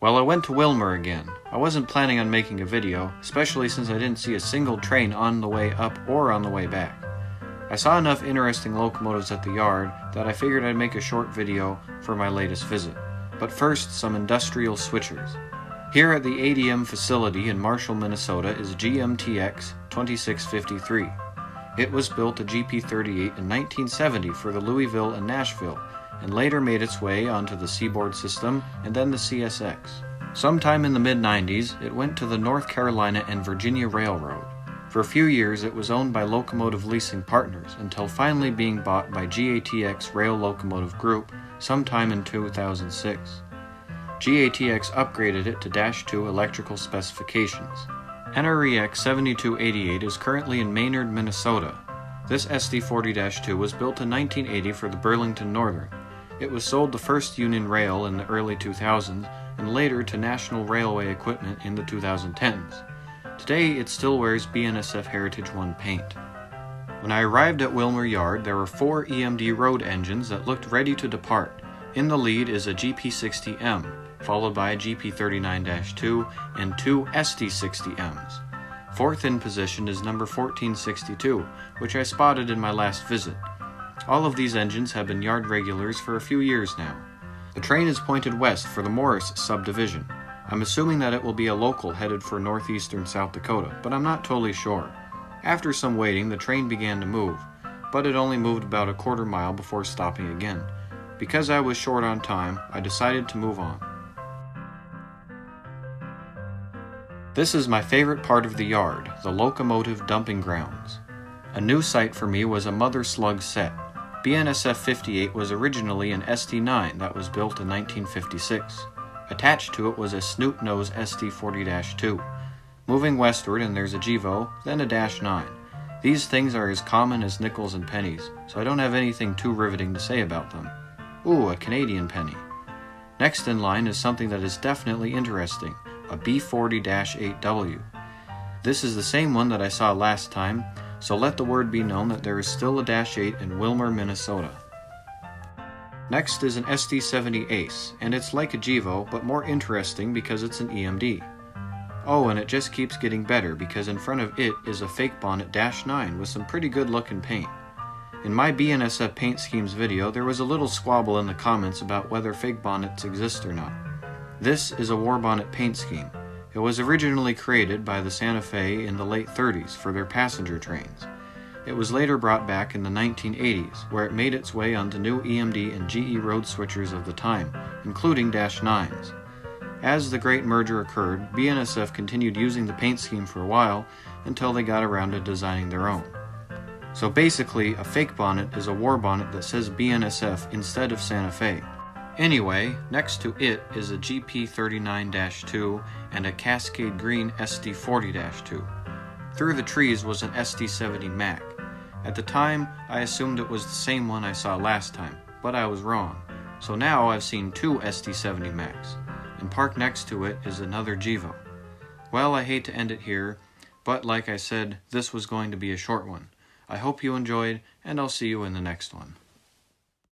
Well, I went to Willmar again. I wasn't planning on making a video, especially since I didn't see a single train on the way up or on the way back. I saw enough interesting locomotives at the yard that I figured I'd make a short video for my latest visit. But first, some industrial switchers. Here at the ADM facility in Marshall, Minnesota is GMTX 2653. It was built a GP38 in 1970 for the Louisville and Nashville, and later made its way onto the Seaboard system and then the CSX. Sometime in the mid-90s, it went to the North Carolina and Virginia Railroad. For a few years, it was owned by Locomotive Leasing Partners until finally being bought by GATX Rail Locomotive Group sometime in 2006. GATX upgraded it to Dash 2 electrical specifications. NREX 7288 is currently in Maynard, Minnesota. This SD40-2 was built in 1980 for the Burlington Northern. It was sold to First Union Rail in the early 2000s and later to National Railway Equipment in the 2010s. Today, it still wears BNSF Heritage 1 paint. When I arrived at Willmar Yard, there were 4 EMD road engines that looked ready to depart. In the lead is a GP60M, followed by a GP39-2 and 2 SD60Ms. Fourth in position is number 1462, which I spotted in my last visit. All of these engines have been yard regulars for a few years now. The train is pointed west for the Morris subdivision. I'm assuming that it will be a local headed for northeastern South Dakota, but I'm not totally sure. After some waiting, the train began to move, but it only moved about a quarter mile before stopping again. Because I was short on time, I decided to move on. This is my favorite part of the yard, the locomotive dumping grounds. A new sight for me was a mother slug set. BNSF 58 was originally an ST9 that was built in 1956. Attached to it was a snoot nose SD40-2. Moving westward and there's a GEVO, then a Dash 9. These things are as common as nickels and pennies, so I don't have anything too riveting to say about them. Ooh, a Canadian penny. Next in line is something that is definitely interesting, a B40-8W. This is the same one that I saw last time, so let the word be known that there is still a Dash 8 in Willmar, Minnesota. Next is an SD70 Ace, and it's like a GEVO, but more interesting because it's an EMD. Oh, and it just keeps getting better because in front of it is a fake bonnet Dash 9 with some pretty good looking paint. In my BNSF paint schemes video, there was a little squabble in the comments about whether fake bonnets exist or not. This is a warbonnet paint scheme. It was originally created by the Santa Fe in the late 30s for their passenger trains. It was later brought back in the 1980s, where it made its way onto new EMD and GE road switchers of the time, including Dash 9s. As the great merger occurred, BNSF continued using the paint scheme for a while until they got around to designing their own. So basically, a fake bonnet is a war bonnet that says BNSF instead of Santa Fe. Anyway, next to it is a GP39-2 and a Cascade Green SD40-2. Through the trees was an SD70 Mac. At the time, I assumed it was the same one I saw last time, but I was wrong. So now I've seen 2 SD70 Macs, and parked next to it is another GEVO. Well, I hate to end it here, but like I said, this was going to be a short one. I hope you enjoyed, and I'll see you in the next one.